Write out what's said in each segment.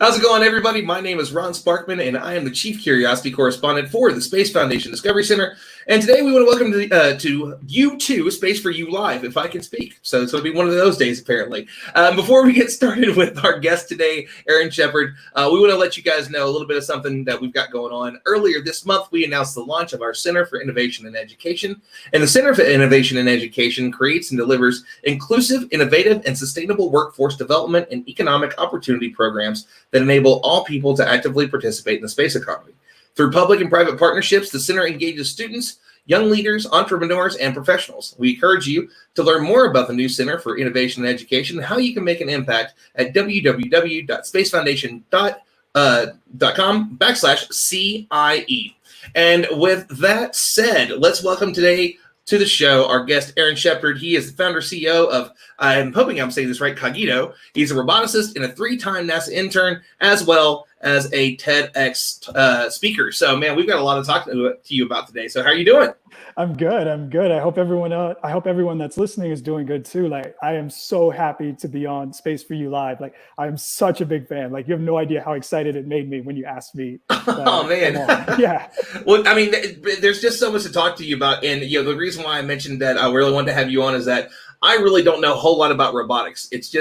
How's it going, everybody? My name is Ron Sparkman, and I am the Chief Curiosity Correspondent for the Space Foundation Discovery Center. And today we want to welcome to you to Space4U Live, if I can speak. So it'll be one of those days, apparently. Before we get started with our guest today, Aaron Shepard, we want to let you guys know a little bit of something that we've got going on. Earlier this month, we announced the launch of our Center for Innovation and Education. And the Center for Innovation and Education creates and delivers inclusive, innovative, and sustainable workforce development and economic opportunity programs that enable all people to actively participate in the space economy. Through public and private partnerships, the center engages students, young leaders, entrepreneurs, and professionals. We encourage you to learn more about the new Center for Innovation and Education and how you can make an impact at www.spacefoundation.com/CIE. And with that said, let's welcome today to the show our guest, Aaron Shepard. He is the founder CEO of, I'm hoping I'm saying this right, Cogito. He's a roboticist and a 3-time NASA intern, as well as a TEDx speaker. So, man, we've got a lot to talk to you about today. So how are you doing? I'm good. I hope everyone that's listening is doing good too. Like, I am so happy to be on Space4U Live. Like, I'm such a big fan. Like, you have no idea how excited it made me when you asked me. Oh man. Yeah. Well, I mean, there's just so much to talk to you about. And, you know, the reason why I mentioned that I really wanted to have you on is that I really don't know a whole lot about robotics. It's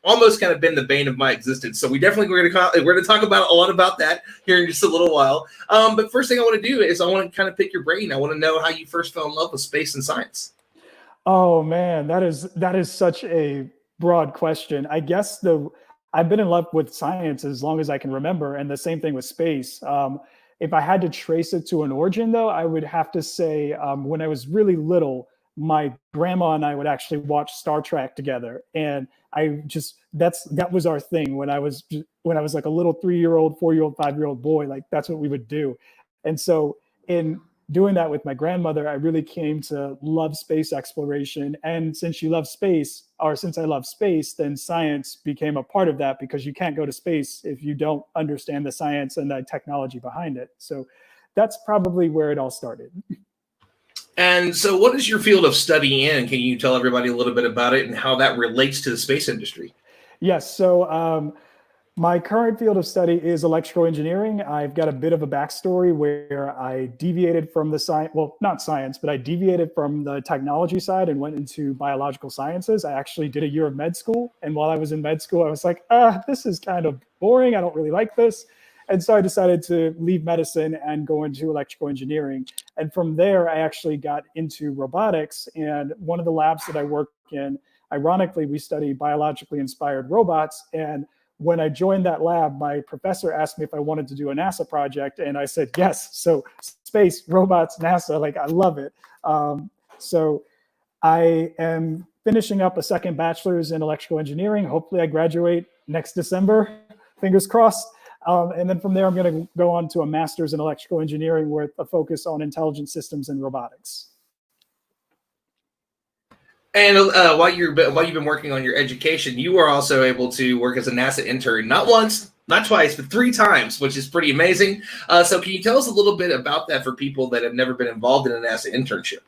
almost kind of been the bane of my existence. So we're going to talk about a lot about that here in just a little while. But first thing I want to do is I want to kind of pick your brain. I want to know how you first fell in love with space and science. Oh man, that is such a broad question. I guess I've been in love with science as long as I can remember, and the same thing with space. If I had to trace it to an origin, though, I would have to say when I was really little, my grandma and I would actually watch Star Trek together, and that was our thing when I was like a little 3-year-old, 4-year-old, 5-year-old boy. Like, that's what we would do. And so in doing that with my grandmother, I really came to love space exploration. And since I love space, then science became a part of that, because you can't go to space if you don't understand the science and the technology behind it. So that's probably where it all started. And so what is your field of study in? Can you tell everybody a little bit about it and how that relates to the space industry? Yes. So my current field of study is electrical engineering. I've got a bit of a backstory where I deviated from the science, well, not science, but I deviated from the technology side and went into biological sciences. I actually did a year of med school. And while I was in med school, I was like, this is kind of boring. I don't really like this. And so I decided to leave medicine and go into electrical engineering. And from there, I actually got into robotics. And one of the labs that I work in, ironically, we study biologically inspired robots. And when I joined that lab, my professor asked me if I wanted to do a NASA project. And I said, yes. So space, robots, NASA, like, I love it. So I am finishing up a second bachelor's in electrical engineering. Hopefully I graduate next December, fingers crossed. And then from there, I'm going to go on to a master's in electrical engineering with a focus on intelligent systems and robotics. And while you've been working on your education, you are also able to work as a NASA intern, not once, not twice, but 3 times, which is pretty amazing. So can you tell us a little bit about that for people that have never been involved in a NASA internship?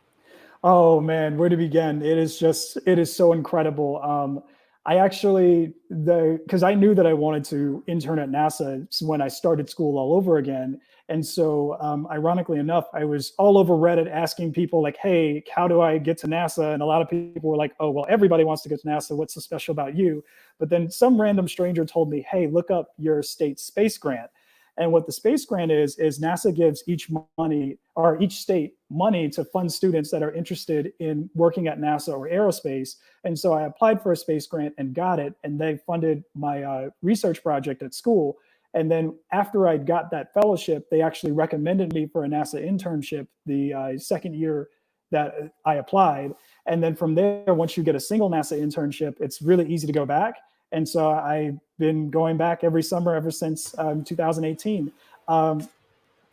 Oh man, where to begin? It is so incredible. Because I knew that I wanted to intern at NASA when I started school all over again. And so ironically enough, I was all over Reddit asking people like, hey, how do I get to NASA? And a lot of people were like, oh, well, everybody wants to get to NASA. What's so special about you? But then some random stranger told me, hey, look up your state space grant. And what the space grant is NASA gives each state money to fund students that are interested in working at NASA or aerospace. And so I applied for a space grant and got it, and they funded my research project at school. And then after I got that fellowship, they actually recommended me for a NASA internship the second year that I applied. And then from there, once you get a single NASA internship, it's really easy to go back. And so I've been going back every summer ever since 2018. And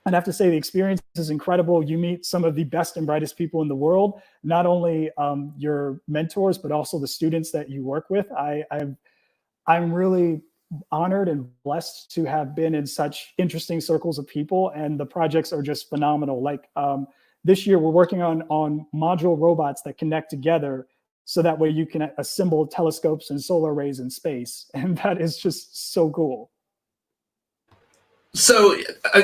I have to say the experience is incredible. You meet some of the best and brightest people in the world, not only your mentors, but also the students that you work with. I'm really honored and blessed to have been in such interesting circles of people, and the projects are just phenomenal. Like this year, we're working on module robots that connect together so that way you can assemble telescopes and solar arrays in space. And that is just so cool. So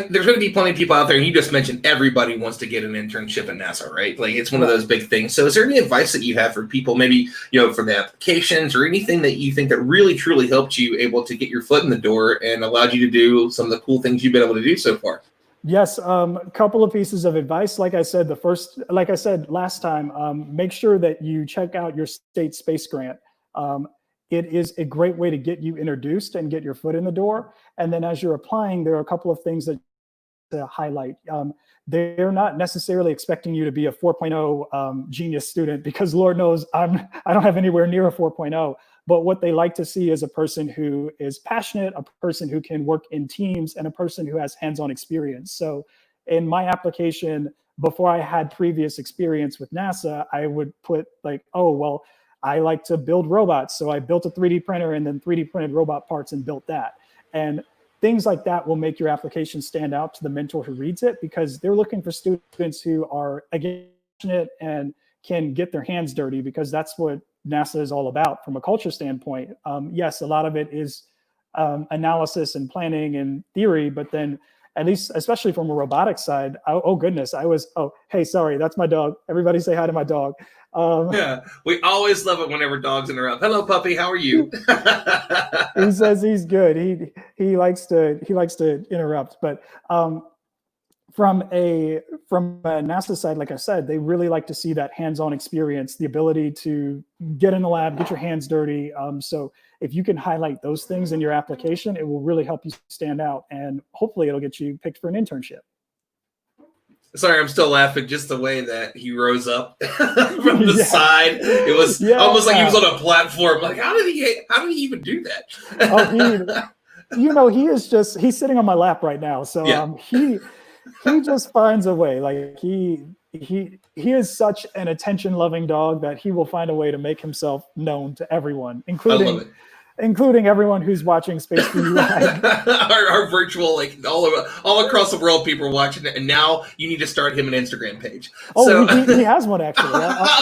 there's going to be plenty of people out there, and you just mentioned everybody wants to get an internship at NASA, right? Like it's one of those big things. So is there any advice that you have for people, maybe, for the applications or anything that you think that really, truly helped you able to get your foot in the door and allowed you to do some of the cool things you've been able to do so far? Yes, a couple of pieces of advice. Like I said last time, make sure that you check out your state space grant. It is a great way to get you introduced and get your foot in the door. And then as you're applying, there are a couple of things that to highlight. They're not necessarily expecting you to be a 4.0 genius student, because Lord knows I don't have anywhere near a 4.0. But what they like to see is a person who is passionate, a person who can work in teams, and a person who has hands-on experience. So in my application, before I had previous experience with NASA, I would put like, oh, well, I like to build robots. So I built a 3D printer and then 3D printed robot parts and built that. And things like that will make your application stand out to the mentor who reads it, because they're looking for students who are, again, passionate and can get their hands dirty, because that's what NASA is all about from a culture standpoint. Yes, a lot of it is analysis and planning and theory, but then at least, especially from a robotics side, oh goodness, hey, sorry, that's my dog. Everybody say hi to my dog. Yeah, we always love it whenever dogs interrupt. Hello, puppy. How are you? He says he's good. He likes to interrupt, but from a NASA side, like I said, they really like to see that hands-on experience, the ability to get in the lab, get your hands dirty. So if you can highlight those things in your application, it will really help you stand out, and hopefully it'll get you picked for an internship. Sorry, I'm still laughing just the way that he rose up from the side. It was almost like he was on a platform. Like, how did he even do that? He's sitting on my lap right now. So he just finds a way. Like he is such an attention-loving dog that he will find a way to make himself known to everyone, including everyone who's watching Space4U Live. our virtual, like all across the world, people are watching it, and now you need to start him an Instagram page. Oh, so, he has one actually.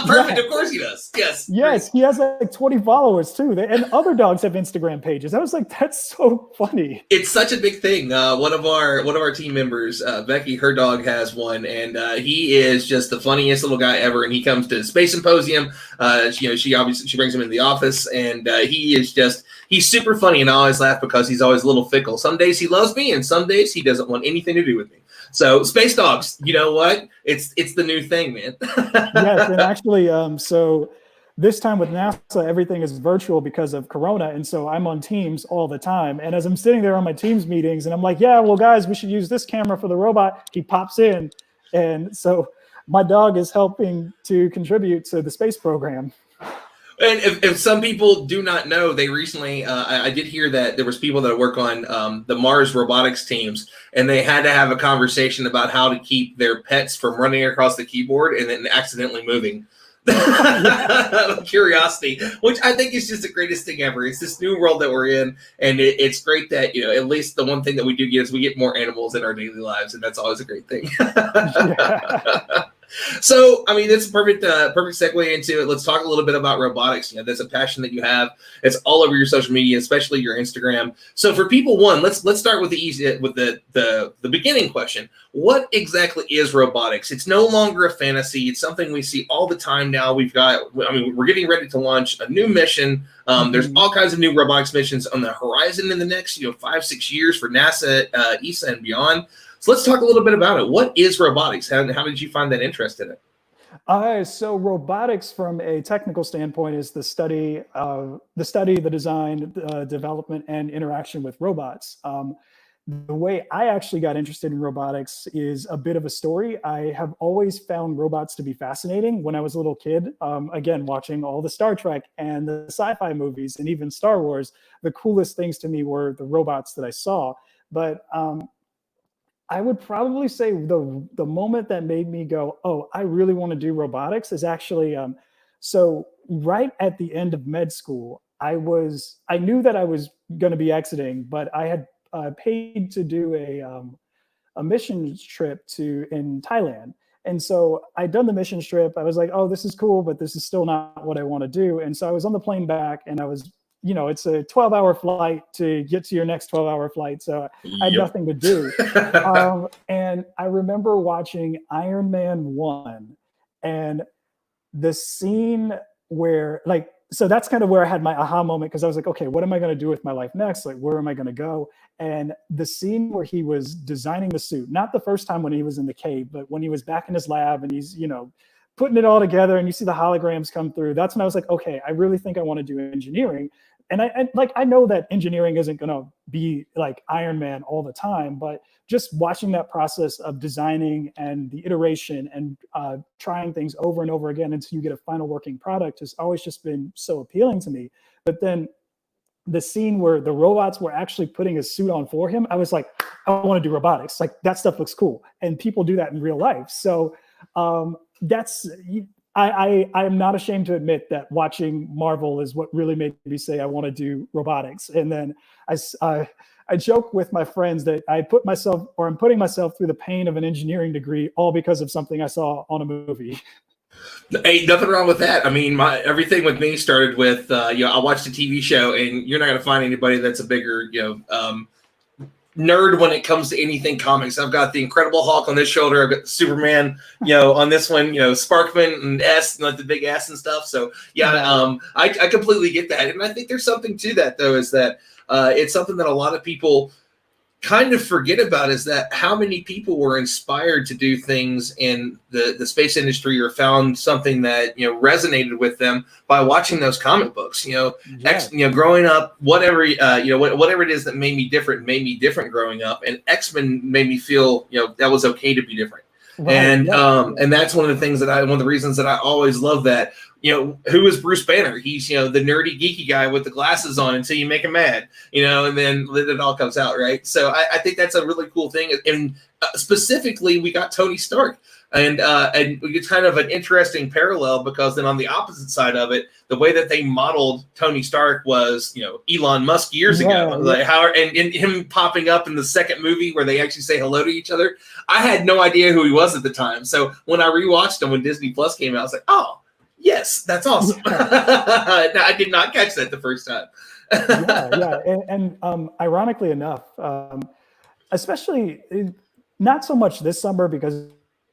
Perfect. Of course he does. Yes. Yes, he has like 20 followers too, and other dogs have Instagram pages. I was like, that's so funny. It's such a big thing. One of our team members, Becky, her dog has one, and he is just the funniest little guy ever. And he comes to Space Symposium. She brings him into the office, and he's super funny, and I always laugh because he's always a little fickle. Some days he loves me, and some days he doesn't want anything to do with me. So space dogs, you know what? It's the new thing, man. Yes, and actually, so this time with NASA, everything is virtual because of Corona, and so I'm on Teams all the time. And as I'm sitting there on my Teams meetings, and I'm like, yeah, well, guys, we should use this camera for the robot. He pops in, and so my dog is helping to contribute to the space program. And if some people do not know, they recently, I did hear that there was people that work on the Mars robotics teams, and they had to have a conversation about how to keep their pets from running across the keyboard and then accidentally moving. Curiosity, which I think is just the greatest thing ever. It's this new world that we're in, and it's great that, at least the one thing that we do get is we get more animals in our daily lives, and that's always a great thing. So, I mean, that's a perfect segue into it. Let's talk a little bit about robotics. That's a passion that you have. It's all over your social media, especially your Instagram. So, for people, let's start with the beginning question. What exactly is robotics? It's no longer a fantasy. It's something we see all the time now. We're getting ready to launch a new mission. There's all kinds of new robotics missions on the horizon in the next, 5-6 years for NASA, ESA, and beyond. So let's talk a little bit about it. What is robotics? How did you find that interest in it? So robotics, from a technical standpoint, is the study, the design, development, and interaction with robots. The way I actually got interested in robotics is a bit of a story. I have always found robots to be fascinating. When I was a little kid, again, watching all the Star Trek and the sci-fi movies and even Star Wars, the coolest things to me were the robots that I saw. But I would probably say the moment that made me go, oh, I really want to do robotics is actually, so right at the end of med school, I knew that I was going to be exiting, but I had paid to do a mission trip in Thailand. And so I'd done the mission trip. I was like, oh, this is cool, but this is still not what I want to do. And so I was on the plane back, and I was it's a 12-hour flight to get to your next 12-hour flight. So I had Yep. nothing to do. And I remember watching Iron Man 1 and the scene where so that's kind of where I had my aha moment, because I was like, okay, what am I going to do with my life next? Like, where am I going to go? And the scene where he was designing the suit, not the first time when he was in the cave, but when he was back in his lab and he's, putting it all together and you see the holograms come through, that's when I was like, okay, I really think I want to do engineering. And I know that engineering isn't going to be like Iron Man all the time, but just watching that process of designing and the iteration and trying things over and over again until you get a final working product has always just been so appealing to me. But then the scene where the robots were actually putting a suit on for him, I was like, I want to do robotics. Like, that stuff looks cool. And people do that in real life. So I am not ashamed to admit that watching Marvel is what really made me say I want to do robotics. And then I joke with my friends that I'm putting myself through the pain of an engineering degree all because of something I saw on a movie. Ain't nothing wrong with that. I mean, everything with me started with I watched a TV show, and you're not going to find anybody that's a bigger nerd when it comes to anything comics. I've got the Incredible Hulk on this shoulder. I've got the Superman, on this one, Sparkman and S, like the big S and stuff. So I completely get that. And I think there's something to that, though, is that it's something that a lot of people kind of forget about, is that how many people were inspired to do things in the space industry or found something that resonated with them by watching those comic books. Growing up, whatever whatever it is that made me different growing up, and X-Men made me feel that was okay to be different. Right. And that's one of the things one of the reasons that I always love that. Who is Bruce Banner? He's, the nerdy, geeky guy with the glasses on until you make him mad, and then it all comes out, right? So I think that's a really cool thing. And specifically, we got Tony Stark. And it's kind of an interesting parallel, because then on the opposite side of it, the way that they modeled Tony Stark was, Elon Musk years ago. Like and him popping up in the second movie where they actually say hello to each other. I had no idea who he was at the time. So when I rewatched him when Disney Plus came out, I was like, oh, yes, that's awesome. I did not catch that the first time. And ironically enough, especially not so much this summer because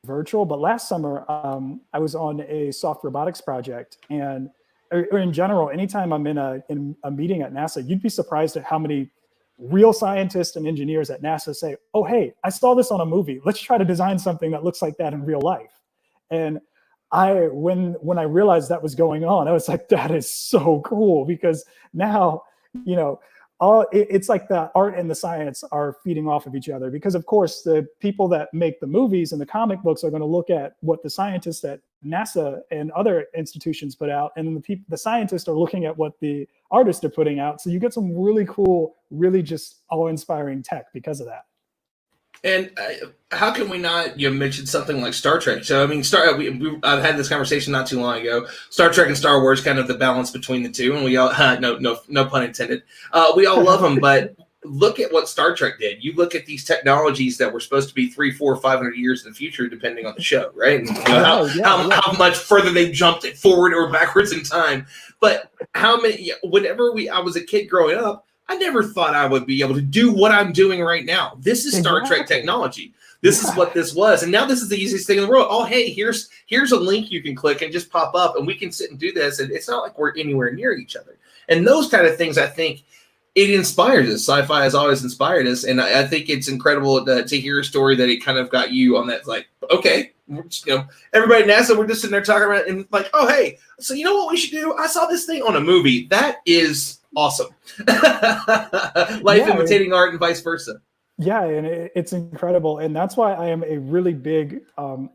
virtual, but last summer I was on a soft robotics project, and or in general, anytime I'm in a meeting at NASA, you'd be surprised at how many real scientists and engineers at NASA say, oh, hey, I saw this on a movie. Let's try to design something that looks like that in real life. And when I realized that was going on, I was like, that is so cool, because now, it's like the art and the science are feeding off of each other, because of course the people that make the movies and the comic books are going to look at what the scientists at NASA and other institutions put out, and the scientists are looking at what the artists are putting out. So you get some really cool, really just awe-inspiring tech because of that. And how can we not mention something like Star Trek? So I mean, I've had this conversation not too long ago. Star Trek and Star Wars, kind of the balance between the two, and we all no pun intended. We all love them, but look at what Star Trek did. You look at these technologies that were supposed to be 300, 400, 500 years in the future, depending on the show, right? And how much further they jumped it forward or backwards in time. But how many? Whenever I was a kid growing up, I never thought I would be able to do what I'm doing right now. This is Star Trek technology. This is what this was. And now this is the easiest thing in the world. Oh, hey, here's a link you can click and just pop up, and we can sit and do this. And it's not like we're anywhere near each other. And those kind of things, I think, it inspires us. Sci-fi has always inspired us. And I think it's incredible to hear a story that it kind of got you on that, like, okay, everybody at NASA, we're just sitting there talking about it, and like, oh, hey, so you know what we should do? I saw this thing on a movie. That is awesome. Life imitating art and vice versa. Yeah, and it's incredible. And that's why I am a really big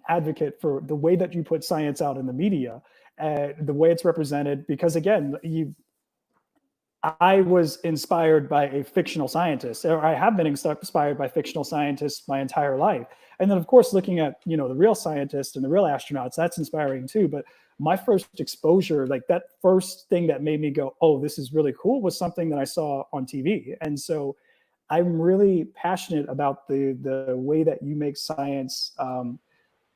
advocate for the way that you put science out in the media, the way it's represented, because again, I was inspired by a fictional scientist, or I have been inspired by fictional scientists my entire life. And then of course, looking at, the real scientists and the real astronauts, that's inspiring too. But my first exposure, like that first thing that made me go, oh, this is really cool, was something that I saw on TV. And so I'm really passionate about the way that you make science,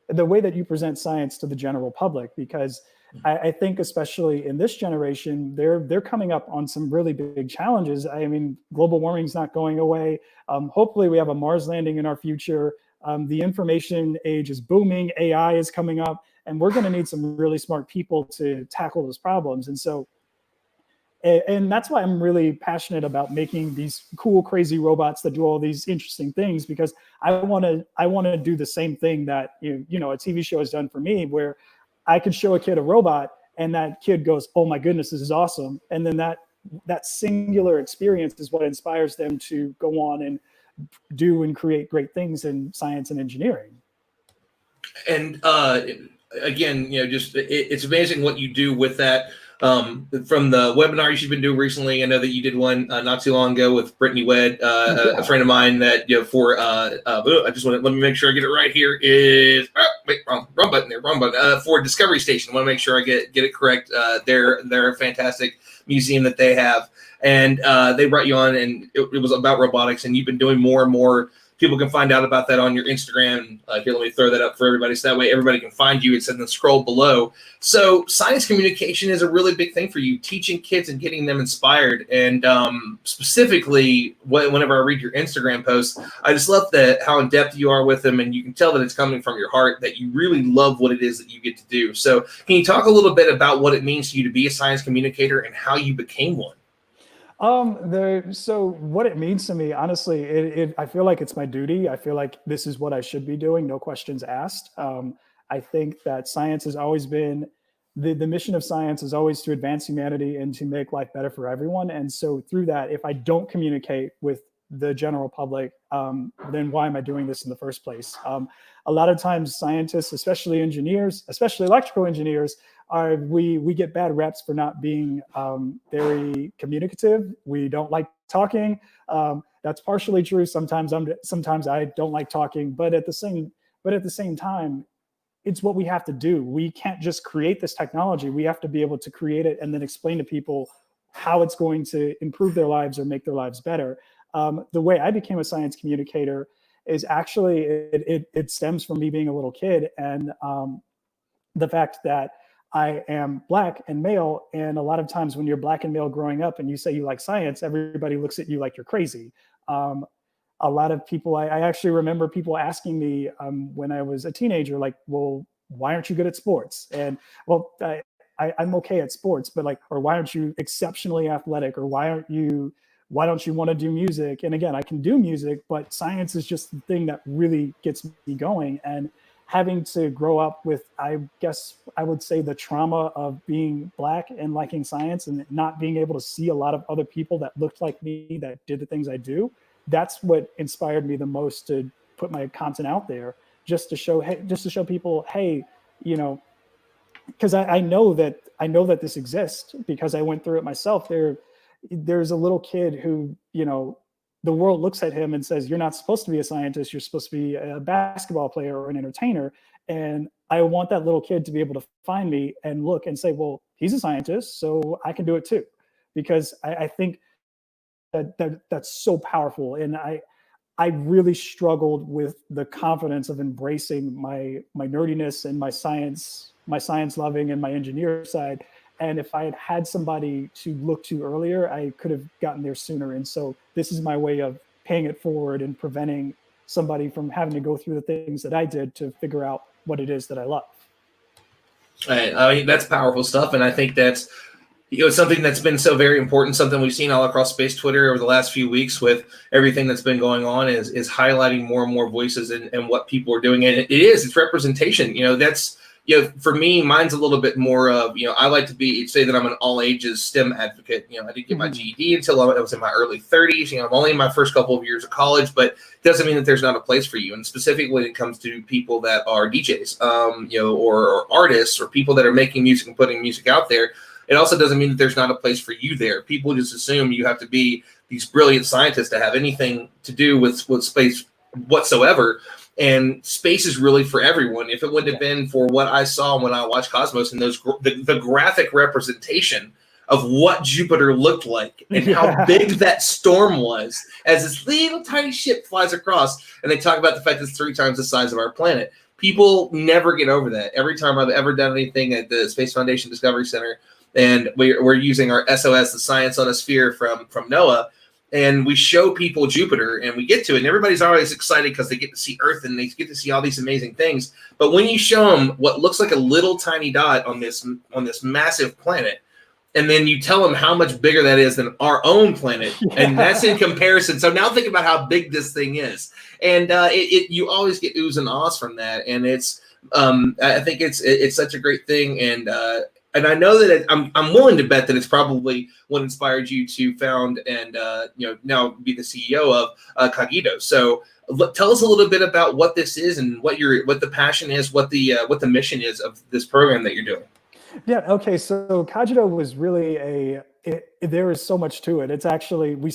the way that you present science to the general public, because I think especially in this generation, they're coming up on some really big challenges. I mean, global warming is not going away. Hopefully, we have a Mars landing in our future. The information age is booming. AI is coming up, and we're going to need some really smart people to tackle those problems. And so, and that's why I'm really passionate about making these cool, crazy robots that do all these interesting things, because I want to do the same thing that a TV show has done for me, where I could show a kid a robot and that kid goes, "Oh my goodness, this is awesome!" And then that singular experience is what inspires them to go on and do and create great things in science and engineering. And again, it's amazing what you do with that. From the webinars you've been doing recently, I know that you did one not too long ago with Brittany Wedd, a friend of mine that for I just want to let me make sure I get it right here. Is wrong button there, wrong button for Discovery Station. I want to make sure I get it correct. They're a fantastic museum that they have, and they brought you on, and it was about robotics, and you've been doing more and more. People can find out about that on your Instagram. Here, let me throw that up for everybody, so that way everybody can find you. It's in the scroll below. So science communication is a really big thing for you, teaching kids and getting them inspired. And specifically, whenever I read your Instagram posts, I just love how in depth you are with them, and you can tell that it's coming from your heart, that you really love what it is that you get to do. So can you talk a little bit about what it means to you to be a science communicator and how you became one? So what it means to me, honestly, I feel like it's my duty. I feel like this is what I should be doing, no questions asked. I think that science has always been, the mission of science is always to advance humanity and to make life better for everyone. And so through that, if I don't communicate with the general public, then why am I doing this in the first place? A lot of times scientists, especially engineers, especially electrical engineers, we get bad reps for not being very communicative. We don't like talking. That's partially true. Sometimes I don't like talking, but at the same time, it's what we have to do. We can't just create this technology. We have to be able to create it and then explain to people how it's going to improve their lives or make their lives better. The way I became a science communicator is actually, it stems from me being a little kid, and the fact that I am Black and male. And a lot of times when you're Black and male growing up and you say you like science, everybody looks at you like you're crazy. A lot of people, I actually remember people asking me when I was a teenager, like, well, why aren't you good at sports? And well, I'm okay at sports, but like, or why aren't you exceptionally athletic? Or why don't you want to do music? And again, I can do music, but science is just the thing that really gets me going. And having to grow up with, I guess I would say, the trauma of being Black and liking science and not being able to see a lot of other people that looked like me that did the things I do, that's what inspired me the most to put my content out there, just to show people, hey, because I know that this exists because I went through it myself. There's a little kid who, the world looks at him and says, you're not supposed to be a scientist. You're supposed to be a basketball player or an entertainer. And I want that little kid to be able to find me and look and say, well, he's a scientist, so I can do it too. Because I think that's so powerful. And I really struggled with the confidence of embracing my nerdiness and my science loving and my engineer side. And if I had had somebody to look to earlier, I could have gotten there sooner. And so this is my way of paying it forward and preventing somebody from having to go through the things that I did to figure out what it is that I love. I mean, that's powerful stuff. And I think that's something that's been so very important, something we've seen all across space Twitter over the last few weeks with everything that's been going on is highlighting more and more voices and what people are doing. And it's representation. That's, for me, mine's a little bit more of, I like to say that I'm an all ages STEM advocate. I didn't get my GED until I was in my early 30s. I'm only in my first couple of years of college, but it doesn't mean that there's not a place for you. And specifically when it comes to people that are DJs, or artists or people that are making music and putting music out there, it also doesn't mean that there's not a place for you there. People just assume you have to be these brilliant scientists to have anything to do with space whatsoever. And space is really for everyone. If it wouldn't have been for what I saw when I watched Cosmos and the graphic representation of what Jupiter looked like and how big that storm was as this little tiny ship flies across, and they talk about the fact that it's 3 times the size of our planet. People never get over that. Every time I've ever done anything at the Space Foundation Discovery Center, and we're using our SOS, the Science on a Sphere from NOAA, and we show people Jupiter, and we get to it, and everybody's always excited because they get to see Earth and they get to see all these amazing things. But when you show them what looks like a little tiny dot on this massive planet, and then you tell them how much bigger that is than our own planet, and that's in comparison. So now think about how big this thing is, and you always get oohs and ahs from that, and it's I think it's such a great thing, and I know that I'm willing to bet that it's probably what inspired you to found and now be the CEO of Cogito. So tell us a little bit about what this is and what the passion is, what the mission is of this program that you're doing. Yeah. Okay. So Cogito was really there is so much to it. It's actually, we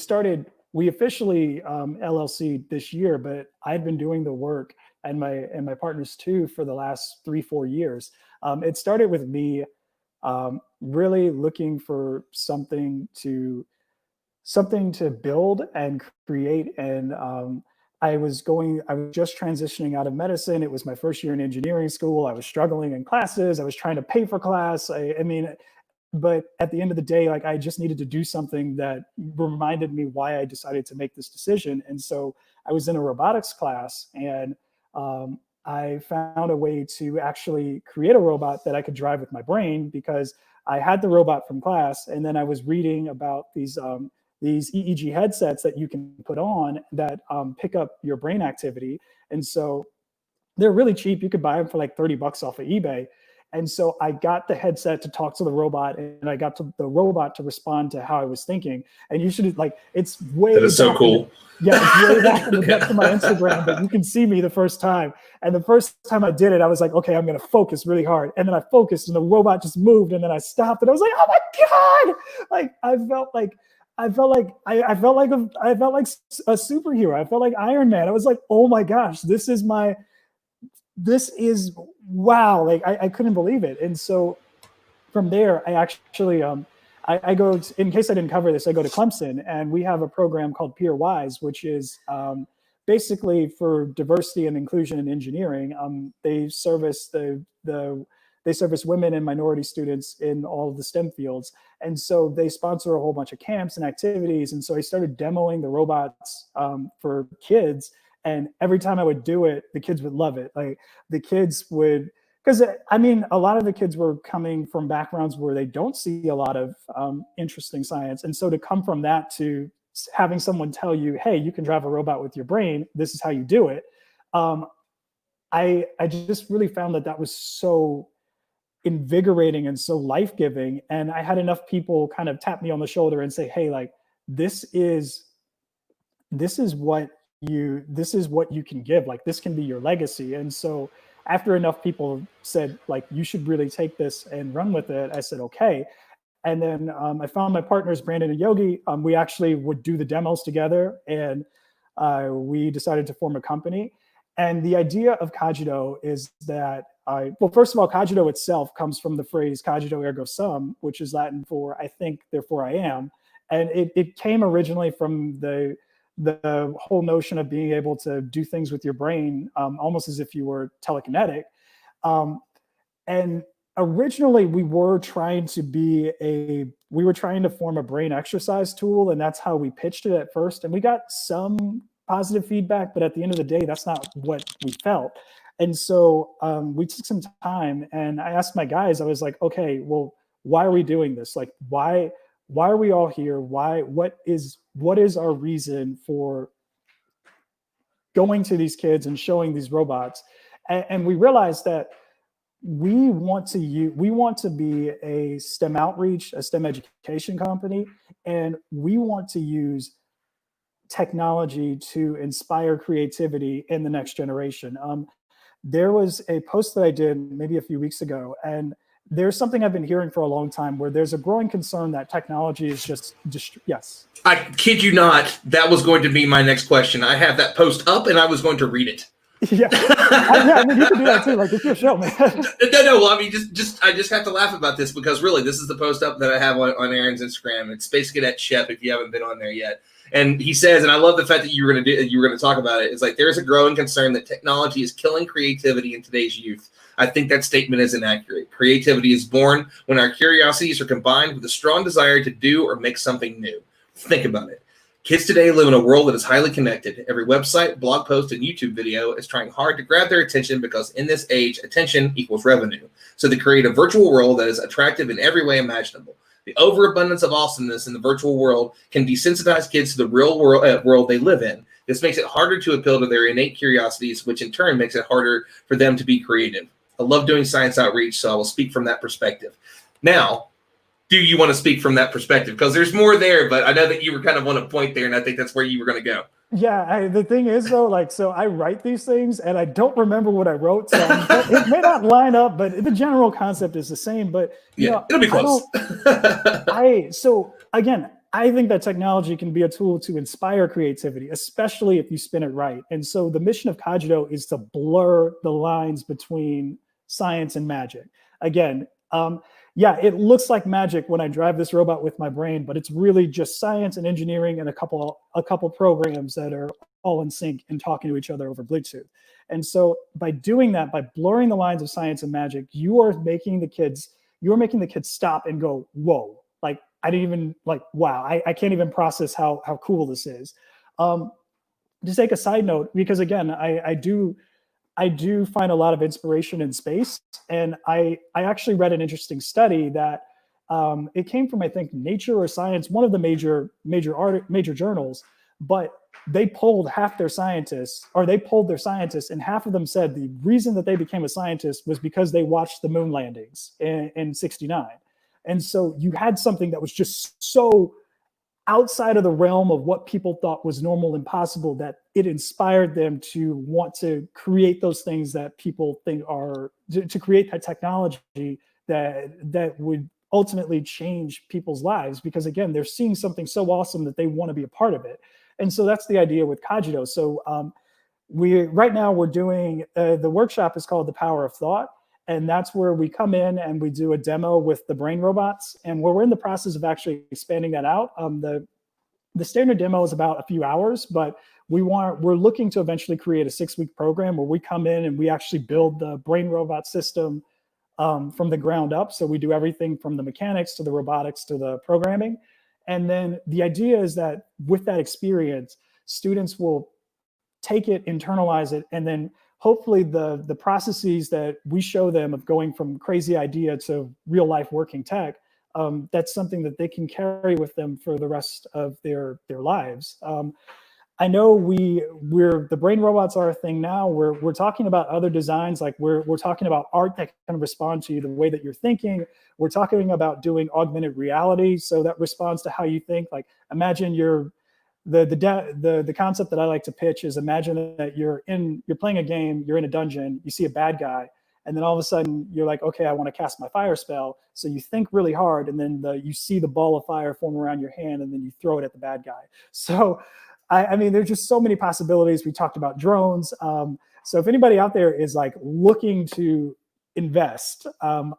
officially LLC this year, but I've been doing the work and my partners too for the last 3-4 years. It started with me really looking for something to build and create. And I was just transitioning out of medicine. It was my first year in engineering school. I was struggling in classes. I was trying to pay for class. But at the end of the day, like, I just needed to do something that reminded me why I decided to make this decision. And so I was in a robotics class, and I found a way to actually create a robot that I could drive with my brain, because I had the robot from class, and then I was reading about these EEG headsets that you can put on that pick up your brain activity. And so they're really cheap. You could buy them for like $30 off of eBay. And so I got the headset to talk to the robot, and I got the robot to respond to how I was thinking. And you should, like, it's way— That is so cool. It's way back in the depths of my Instagram, but you can see me the first time. And the first time I did it, I was like, okay, I'm going to focus really hard. And then I focused, and the robot just moved, and then I stopped, and I was like, oh my God! Like, I felt like a superhero. I felt like Iron Man. I was like, oh my gosh, this is wow. Like, I couldn't believe it. And so from there, I actually, I go, in case I didn't cover this, I go to Clemson, and we have a program called Peer Wise, which is basically for diversity and inclusion in engineering. They service they service women and minority students in all of the STEM fields. And so they sponsor a whole bunch of camps and activities. And so I started demoing the robots for kids. And every time I would do it, the kids would love it. Like, the kids would, because a lot of the kids were coming from backgrounds where they don't see a lot of interesting science. And so to come from that to having someone tell you, hey, you can drive a robot with your brain, this is how you do it. I just really found that was so invigorating and so life-giving. And I had enough people kind of tap me on the shoulder and say, hey, like, this is what you can give. Like, this can be your legacy. And so after enough people said, like, you should really take this and run with it, I said, okay. And then I found my partners, Brandon and Yogi. We actually would do the demos together, and we decided to form a company. And the idea of Cogito is that, well, first of all, Cogito itself comes from the phrase cogito ergo sum, which is Latin for I think, therefore I am. And it came originally from the whole notion of being able to do things with your brain, almost as if you were telekinetic. And originally we were trying to form a brain exercise tool, and that's how we pitched it at first. And we got some positive feedback, but at the end of the day, that's not what we felt. And so we took some time, and I asked my guys, I was like, okay, well, why are we doing this? Like, why are we all here? What is our reason for going to these kids and showing these robots? And we realized that we want to be a STEM outreach, a STEM education company, and we want to use technology to inspire creativity in the next generation. There was a post that I did maybe a few weeks ago, and there's something I've been hearing for a long time, where there's a growing concern that technology is just yes. I kid you not, that was going to be my next question. I have that post up, and I was going to read it. Yeah, I mean, you can do that too. Like, it's your show, man. No. Well, I mean, I just have to laugh about this, because really, this is the post up that I have on Aaron's Instagram. It's basically that Shep, if you haven't been on there yet. And he says, and I love the fact that you were going to talk about it. It's like there's a growing concern that technology is killing creativity in today's youth. I think that statement is inaccurate. Creativity is born when our curiosities are combined with a strong desire to do or make something new. Think about it. Kids today live in a world that is highly connected. Every website, blog post, and YouTube video is trying hard to grab their attention because in this age, attention equals revenue. So they create a virtual world that is attractive in every way imaginable. The overabundance of awesomeness in the virtual world can desensitize kids to the real world they live in. This makes it harder to appeal to their innate curiosities, which in turn makes it harder for them to be creative. I love doing science outreach, so I will speak from that perspective. Now, do you want to speak from that perspective? Because there's more there, but I know that you were kind of on a point there, and I think that's where you were going to go. Yeah, the thing is though, like, so I write these things and I don't remember what I wrote, so it may not line up, but the general concept is the same. But you know, it'll be close. So again, I think that technology can be a tool to inspire creativity, especially if you spin it right. And so the mission of Cogito is to blur the lines between science and magic. Again, yeah, it looks like magic when I drive this robot with my brain, but it's really just science and engineering and a couple programs that are all in sync and talking to each other over Bluetooth. And so by doing that, by blurring the lines of science and magic, you are making the kids stop and go, whoa, like I didn't even wow, I can't even process how cool this is. To take a side note, because again, I do find a lot of inspiration in space. And I actually read an interesting study that it came from, I think, Nature or Science, one of the major journals, but they polled their scientists, and half of them said the reason that they became a scientist was because they watched the moon landings in '69. And so you had something that was just so outside of the realm of what people thought was normal and possible that it inspired them to want to create those things that people think are, to create that technology that would ultimately change people's lives, because again, they're seeing something so awesome that they want to be a part of it. And so that's the idea with Cogito. So right now we're doing, the workshop is called The Power of Thought. And that's where we come in and we do a demo with the brain robots. And we're in the process of actually expanding that out. The standard demo is about a few hours, but we're looking to eventually create a 6-week program where we come in and we actually build the brain robot system from the ground up. So we do everything from the mechanics to the robotics to the programming. And then the idea is that with that experience, students will take it, internalize it, and then hopefully the processes that we show them of going from crazy idea to real life working tech, that's something that they can carry with them for the rest of their lives. I know the brain robots are a thing now. We're talking about other designs, like we're talking about art that can respond to the way that you're thinking. We're talking about doing augmented reality, so that responds to how you think. Like imagine the concept that I like to pitch is, imagine that you're playing a game, you're in a dungeon, you see a bad guy, and then all of a sudden you're like, okay, I want to cast my fire spell. So you think really hard, and then you see the ball of fire form around your hand, and then you throw it at the bad guy. So I mean, there's just so many possibilities. We talked about drones. So if anybody out there is like looking to invest, I'm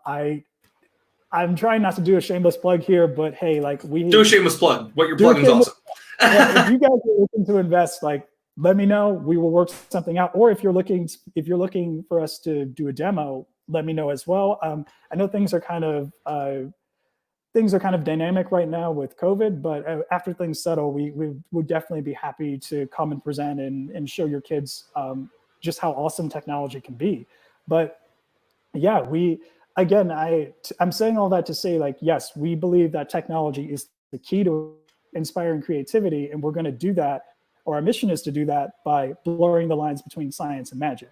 trying not to do a shameless plug here, but hey, like do a shameless plug. What you're plugging is awesome. Yeah, if you guys are looking to invest, like let me know. We will work something out. Or if you're looking for us to do a demo, let me know as well. I know things are kind of dynamic right now with COVID, but after things settle, we would definitely be happy to come and present and show your kids just how awesome technology can be. But yeah, I'm saying all that to say, like, yes, we believe that technology is the key to inspiring creativity, and we're going to do that, or our mission is to do that by blurring the lines between science and magic.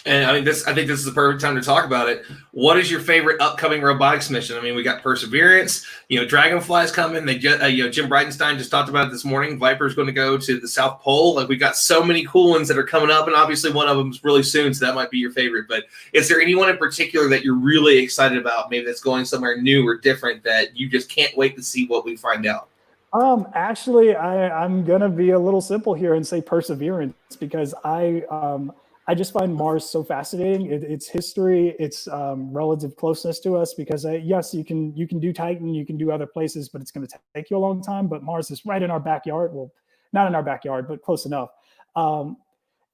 And I think this is the perfect time to talk about it. What is your favorite upcoming robotics mission? I mean, we got Perseverance. Dragonfly's coming. Jim Bridenstine just talked about it this morning. Viper's going to go to the South Pole. Like, we got so many cool ones that are coming up, and obviously one of them is really soon, so that might be your favorite. But is there anyone in particular that you're really excited about, maybe that's going somewhere new or different, that you just can't wait to see what we find out? Actually, I'm gonna be a little simple here and say Perseverance, because I just find Mars so fascinating. Its history, its relative closeness to us. Because yes, you can do Titan, you can do other places, but it's going to take you a long time. But Mars is right in our backyard. Well, not in our backyard, but close enough.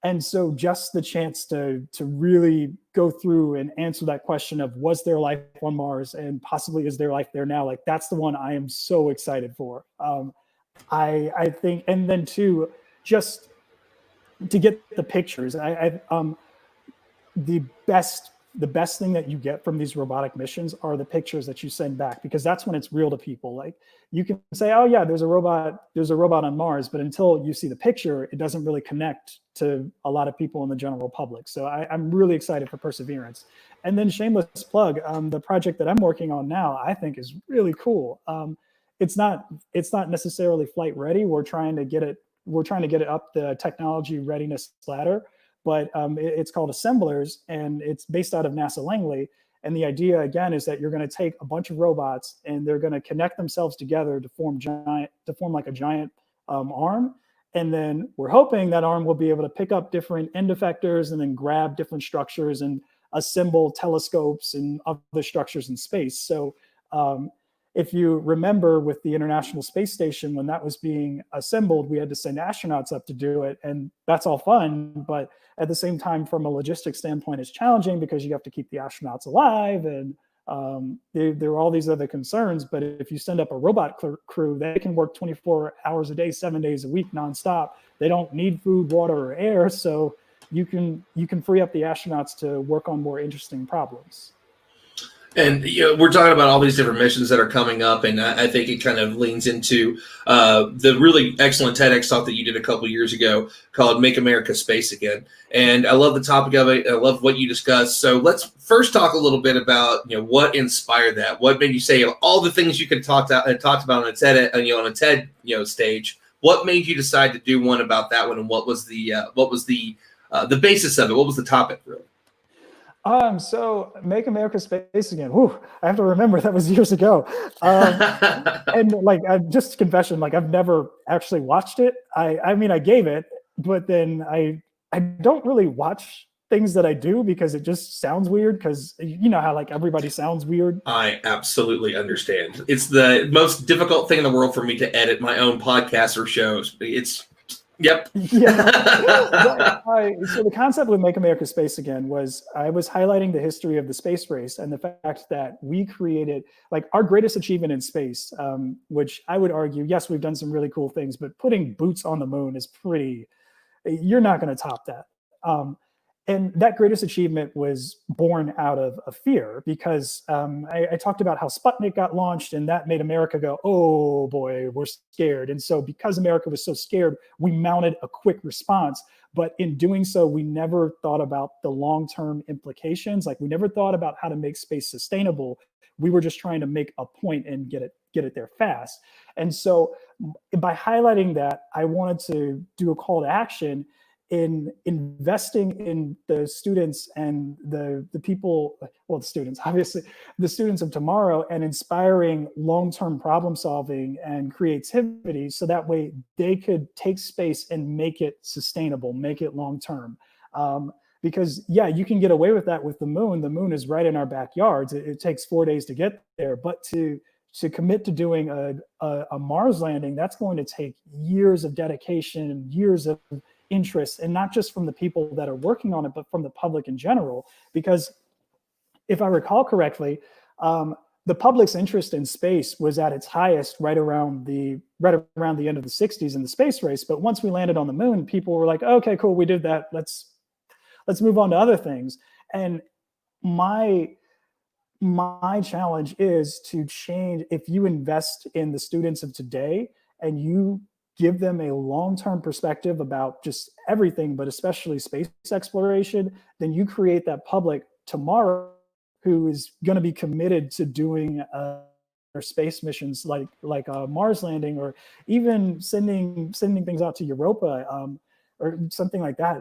And so, just the chance to really go through and answer that question of was there life on Mars, and possibly is there life there now? Like, that's the one I am so excited for. I think, and then too, just to get the pictures. The best thing that you get from these robotic missions are the pictures that you send back, because that's when it's real to people. Like, you can say, oh yeah, there's a robot on Mars, but until you see the picture, it doesn't really connect to a lot of people in the general public. So I'm really excited for Perseverance. And then, shameless plug, the project that I'm working on now, I think is really cool. It's not necessarily flight ready. We're trying to get it up the technology readiness ladder, but it's called Assemblers, and it's based out of NASA Langley. And the idea, again, is that you're going to take a bunch of robots and they're going to connect themselves together to form like a giant arm. And then we're hoping that arm will be able to pick up different end effectors and then grab different structures and assemble telescopes and other structures in space. So if you remember, with the International Space Station, when that was being assembled, we had to send astronauts up to do it. And that's all fun. But at the same time, from a logistics standpoint, it's challenging because you have to keep the astronauts alive. And there are all these other concerns. But if you send up a robot crew, they can work 24 hours a day, 7 days a week, nonstop. They don't need food, water, or air. So you can free up the astronauts to work on more interesting problems. And we're talking about all these different missions that are coming up, and I think it kind of leans into the really excellent TEDx talk that you did a couple years ago called "Make America Space Again." And I love the topic of it. I love what you discussed. So let's first talk a little bit about what inspired that. What made you say all the things you could talked about on a TED on a TED stage? What made you decide to do one about that one, and what was the basis of it? What was the topic really? So Make America Space Again. Whew, I have to remember that was years ago. And like, just confession, like I've never actually watched it. I mean, I gave it, but then I don't really watch things that I do because it just sounds weird. Because you know how like everybody sounds weird. I absolutely understand. It's the most difficult thing in the world for me to edit my own podcasts or shows. Yep. Yeah. So the concept with Make America Space Again was I was highlighting the history of the space race and the fact that we created like our greatest achievement in space, which I would argue, yes, we've done some really cool things, but putting boots on the moon is you're not going to top that. And that greatest achievement was born out of a fear because I talked about how Sputnik got launched and that made America go, oh boy, we're scared. And so because America was so scared, we mounted a quick response. But in doing so, we never thought about the long-term implications. Like we never thought about how to make space sustainable. We were just trying to make a point and get it there fast. And so by highlighting that, I wanted to do a call to action in investing in the students and the people, well, the students, obviously, the students of tomorrow, and inspiring long-term problem solving and creativity so that way they could take space and make it sustainable, make it long-term. Because yeah, you can get away with that with the moon. The moon is right in our backyards. It takes 4 days to get there, but to commit to doing a Mars landing, that's going to take years of dedication and years of interest, and not just from the people that are working on it, but from the public in general. Because if I recall correctly, the public's interest in space was at its highest right around the end of the 60s in the space race. But once we landed on the moon, people were like, okay, cool, we did that. Let's move on to other things. And my challenge is to change. If you invest in the students of today and you give them a long-term perspective about just everything, but especially space exploration, then you create that public tomorrow who is going to be committed to doing their space missions like a Mars landing, or even sending things out to Europa or something like that.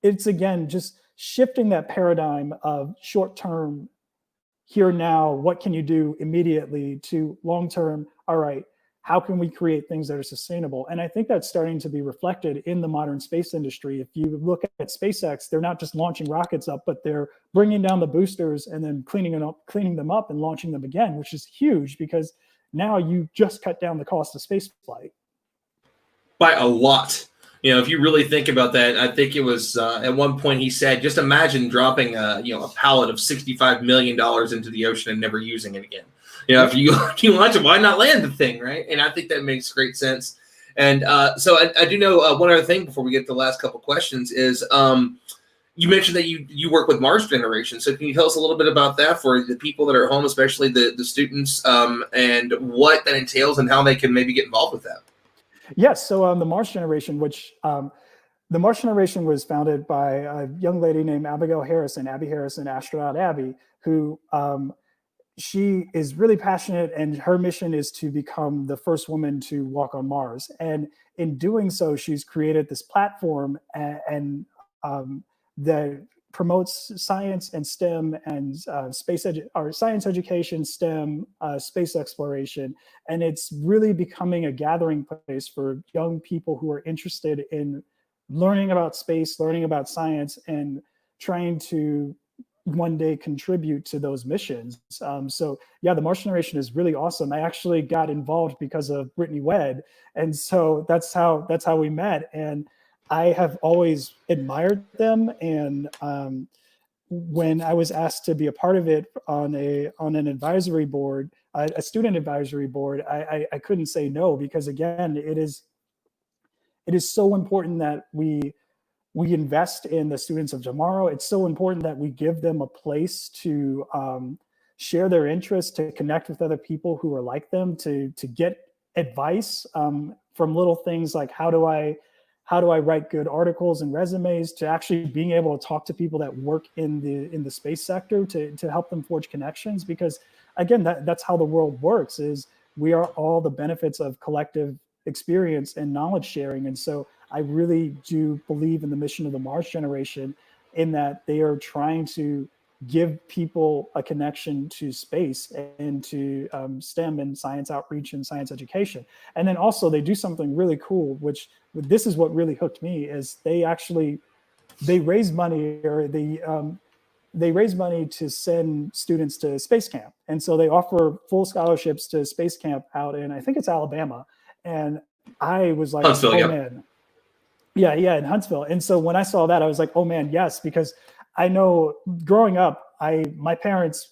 It's again just shifting that paradigm of short-term, here now, what can you do immediately, to long-term, all right, how can we create things that are sustainable? And I think that's starting to be reflected in the modern space industry. If you look at SpaceX, they're not just launching rockets up, but they're bringing down the boosters and then cleaning them up and launching them again, which is huge because now you just cut down the cost of space flight. By a lot. If you really think about that, I think it was at one point he said, just imagine dropping a pallet of $65 million into the ocean and never using it again. If you want to, why not land the thing, right? And I think that makes great sense. And so I do know one other thing before we get to the last couple questions is you mentioned that you work with Mars Generation. So can you tell us a little bit about that for the people that are at home, especially the students, and what that entails and how they can maybe get involved with that? Yes. So the Mars Generation, the Mars Generation was founded by a young lady named Abby Harrison, astronaut Abby, who she is really passionate, and her mission is to become the first woman to walk on Mars. And in doing so, she's created this platform and that promotes science and STEM and science education, STEM, space exploration. And it's really becoming a gathering place for young people who are interested in learning about space, learning about science, and trying to one day contribute to those missions. So yeah, the Mars Generation is really awesome. I actually got involved because of Brittany Wedd. And so that's how we met. And I have always admired them. And when I was asked to be a part of it on an advisory board, a student advisory board, I couldn't say no, because again, it is so important that we invest in the students of tomorrow. It's so important that we give them a place to share their interests, to connect with other people who are like them, to get advice from little things like how do I write good articles and resumes, to actually being able to talk to people that work in the space sector to help them forge connections. Because again, that's how the world works, is we are all the benefits of collective experience and knowledge sharing. And so I really do believe in the mission of the Mars Generation, in that they are trying to give people a connection to space and to STEM and science outreach and science education. And then also they do something really cool, which this is what really hooked me, is they raise money, or they raise money to send students to space camp. And so they offer full scholarships to space camp out in, I think it's Alabama. And I was like, Huntsville, oh yeah. Man. Yeah, in Huntsville. And so when I saw that, I was like, oh man, yes, because I know growing up, my parents,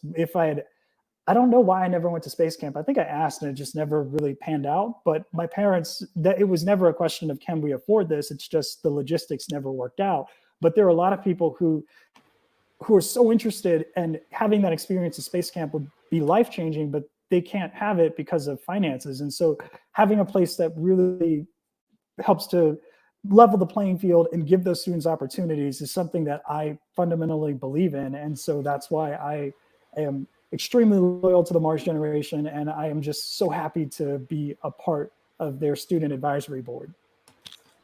I don't know why I never went to space camp. I think I asked and it just never really panned out. But my parents, that it was never a question of can we afford this? It's just the logistics never worked out. But there are a lot of people who are so interested, and having that experience at space camp would be life-changing, but they can't have it because of finances. And so having a place that really helps to level the playing field and give those students opportunities is something that I fundamentally believe in. And so that's why I am extremely loyal to the Mars Generation, and I am just so happy to be a part of their student advisory board.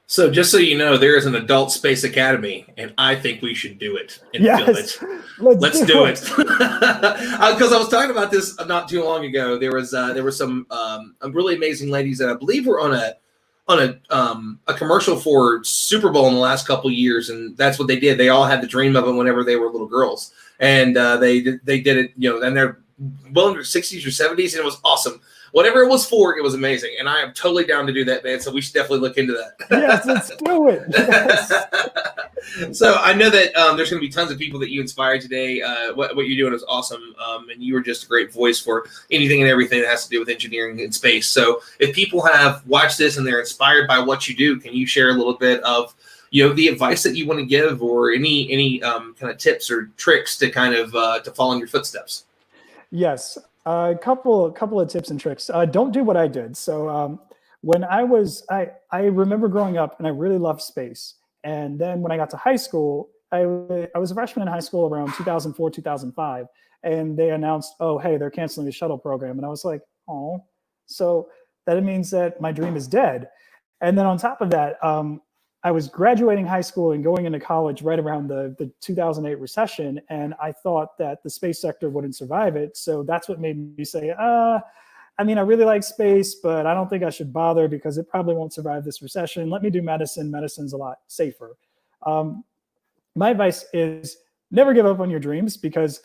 So just so you know, there is an adult space academy, and I think we should do it and film it. Let's do it. Because I was talking about this not too long ago. There were some really amazing ladies that I believe were on a commercial for Super Bowl in the last couple of years, and that's what they did. They all had the dream of it whenever they were little girls, and they did it. And they're well in their 60s or 70s, and it was awesome. Whatever it was for, it was amazing, and I am totally down to do that, man. So we should definitely look into that. Yes, let's do it. Yes. So I know that there's going to be tons of people that you inspired today. What you're doing is awesome, and you were just a great voice for anything and everything that has to do with engineering and space. So if people have watched this and they're inspired by what you do, can you share a little bit of the advice that you want to give, or any kind of tips or tricks to kind of to follow in your footsteps? Yes. A couple of tips and tricks. Don't do what I did. So when I remember growing up and I really loved space. And then when I got to high school, I was a freshman in high school around 2004, 2005. And they announced, oh, hey, they're canceling the shuttle program. And I was like, oh, so that means that my dream is dead. And then on top of that, I was graduating high school and going into college right around the 2008 recession. And I thought that the space sector wouldn't survive it. So that's what made me say, I mean, I really like space, but I don't think I should bother because it probably won't survive this recession. Let me do medicine. Medicine's a lot safer. My advice is never give up on your dreams, because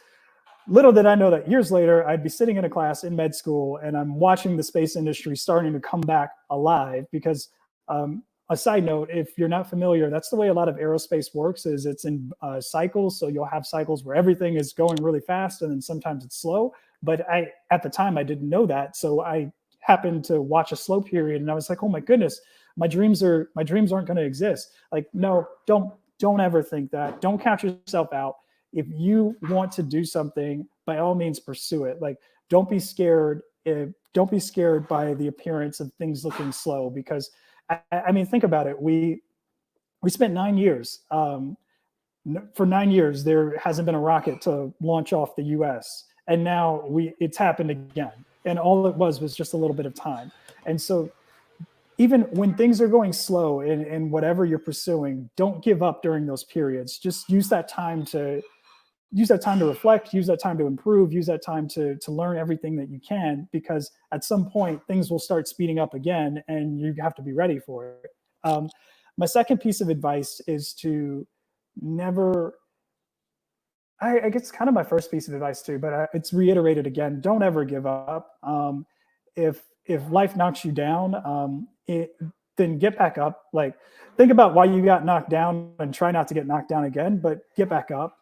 little did I know that years later, I'd be sitting in a class in med school and I'm watching the space industry starting to come back alive. Because a side note, if you're not familiar, that's the way a lot of aerospace works, is it's in cycles. So you'll have cycles where everything is going really fast and then sometimes it's slow. But at the time, I didn't know that. So I happened to watch a slow period and I was like, oh my goodness, my dreams aren't going to exist. Like, no, don't ever think that. Don't count yourself out. If you want to do something, by all means pursue it. Like, don't be scared. Don't be scared by the appearance of things looking slow, because I mean, think about it. We spent 9 years. For 9 years, there hasn't been a rocket to launch off the US. And now it's happened again. And all it was just a little bit of time. And so even when things are going slow in whatever you're pursuing, don't give up during those periods. Just use that time to reflect, use that time to improve, use that time to learn everything that you can, because at some point things will start speeding up again and you have to be ready for it. My second piece of advice is to never, I guess kind of my first piece of advice too, but it's reiterated again, don't ever give up. If life knocks you down, then get back up. Like, think about why you got knocked down and try not to get knocked down again, but get back up.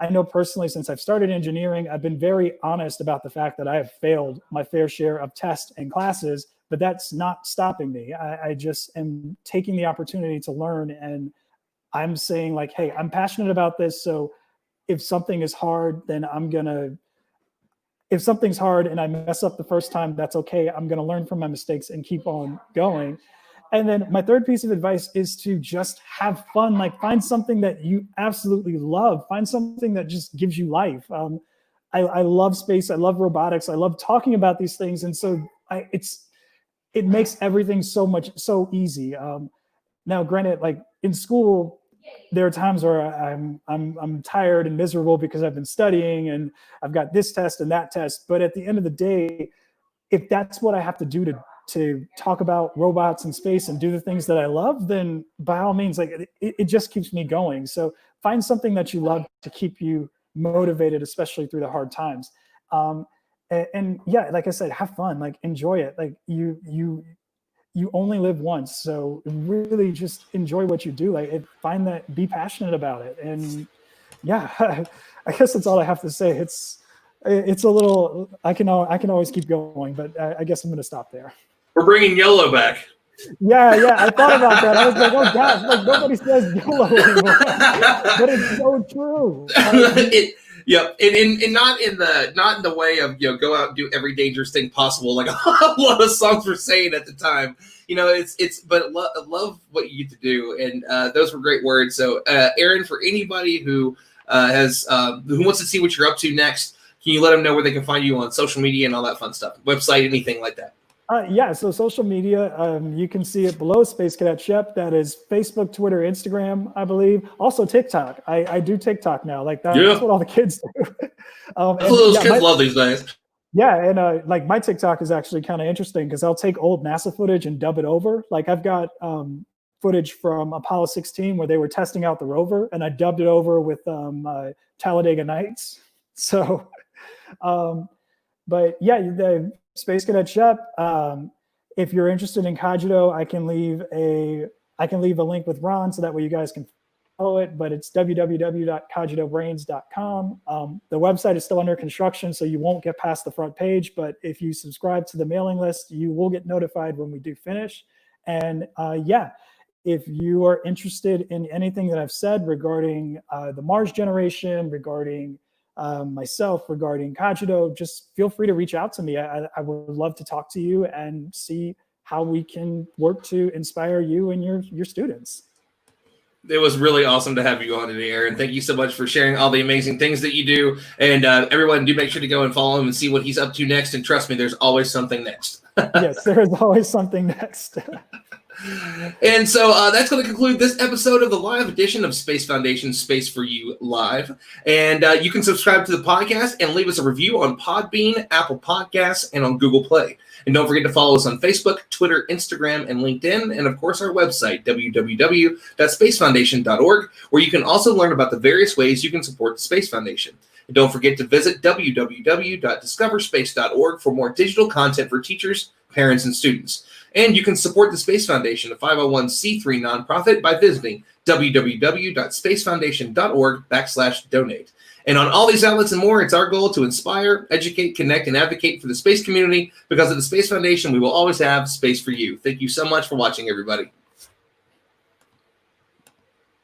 I know personally, since I've started engineering, I've been very honest about the fact that I have failed my fair share of tests and classes, but that's not stopping me. I just am taking the opportunity to learn, and I'm saying like, hey, I'm passionate about this. So if something is hard, then if something's hard and I mess up the first time, that's okay. I'm going to learn from my mistakes and keep on going. And then my third piece of advice is to just have fun. Like, find something that you absolutely love. Find something that just gives you life. I love space. I love robotics. I love talking about these things. And so it makes everything so easy. Now, granted, like in school, there are times where I'm tired and miserable because I've been studying and I've got this test and that test. But at the end of the day, if that's what I have to do to talk about robots and space and do the things that I love, then by all means, like it just keeps me going. So find something that you love to keep you motivated, especially through the hard times. And yeah, like I said, have fun, like enjoy it. Like you only live once, so really just enjoy what you do. Like, be passionate about it. And yeah, I guess that's all I have to say. It's a little, I can always keep going, but I guess I'm going to stop there. We're bringing YOLO back. Yeah, I thought about that. I was like, oh gosh, like nobody says YOLO anymore, but it's so true. Yep, and not in the way of go out and do every dangerous thing possible, like a lot of songs were saying at the time. But love what you get to do, and those were great words. So, Aaron, for anybody who wants to see what you're up to next, can you let them know where they can find you on social media and all that fun stuff, website, anything like that? Yeah, so social media, you can see it below Space Cadet Shep. That is Facebook, Twitter, Instagram, I believe. Also TikTok. I do TikTok now. Like that's what all the kids do. Those kids love these days. Yeah, and like my TikTok is actually kind of interesting because I'll take old NASA footage and dub it over. Like I've got footage from Apollo 16 where they were testing out the rover, and I dubbed it over with Talladega Nights. So, but yeah, the Space Cadet Shep. If you're interested in Cogito, I can leave a link with Ron so that way you guys can follow it. But it's www.cogitobrains.com. The website is still under construction, so you won't get past the front page. But if you subscribe to the mailing list, you will get notified when we do finish. And yeah, if you are interested in anything that I've said regarding the Mars generation, regarding myself, regarding Cogito, just feel free to reach out to me. I would love to talk to you and see how we can work to inspire you and your students. It was really awesome to have you on today, Aaron. Thank you so much for sharing all the amazing things that you do. And everyone, do make sure to go and follow him and see what he's up to next. And trust me, there's always something next. Yes, there is always something next. And so that's going to conclude this episode of the live edition of Space Foundation Space for You Live. And you can subscribe to the podcast and leave us a review on Podbean, Apple Podcasts, and on Google Play. And don't forget to follow us on Facebook, Twitter, Instagram, and LinkedIn, and of course our website, www.spacefoundation.org, where you can also learn about the various ways you can support the Space Foundation. And don't forget to visit www.discoverspace.org for more digital content for teachers, parents, and students. And you can support the Space Foundation, a 501c3 nonprofit, by visiting www.spacefoundation.org/donate. And on all these outlets and more, it's our goal to inspire, educate, connect, and advocate for the space community, because at the Space Foundation, we will always have space for you. Thank you so much for watching, everybody.